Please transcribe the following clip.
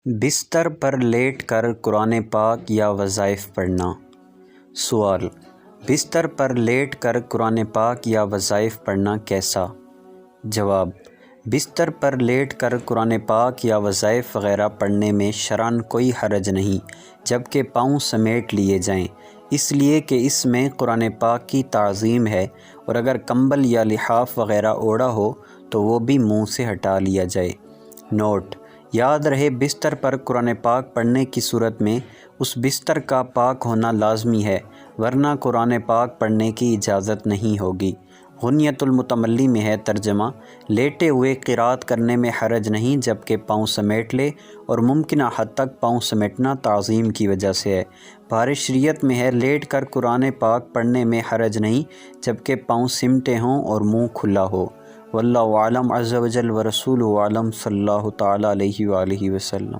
بستر پر لیٹ کر قرآن پاک یا وظائف پڑھنا۔ سوال: بستر پر لیٹ کر قرآن پاک یا وظائف پڑھنا کیسا؟ جواب: بستر پر لیٹ کر قرآن پاک یا وظائف وغیرہ پڑھنے میں شرعاً کوئی حرج نہیں، جبکہ پاؤں سمیٹ لیے جائیں، اس لیے کہ اس میں قرآن پاک کی تعظیم ہے، اور اگر کمبل یا لحاف وغیرہ اوڑھا ہو تو وہ بھی منہ سے ہٹا لیا جائے۔ نوٹ: یاد رہے، بستر پر قرآن پاک پڑھنے کی صورت میں اس بستر کا پاک ہونا لازمی ہے، ورنہ قرآن پاک پڑھنے کی اجازت نہیں ہوگی۔ غنیۃ المتملی میں ہے ترجمہ: لیٹے ہوئے قرأت کرنے میں حرج نہیں، جبکہ پاؤں سمیٹ لے، اور ممکنہ حد تک پاؤں سمیٹنا تعظیم کی وجہ سے ہے۔ بحر شریعت میں ہے: لیٹ کر قرآن پاک پڑھنے میں حرج نہیں، جبکہ پاؤں سمٹے ہوں اور منہ کھلا ہو۔ واللہ اعلم عز وجل ورسولہ اعلم، صلی اللہ تعالیٰ علیہ وآلہ وسلم۔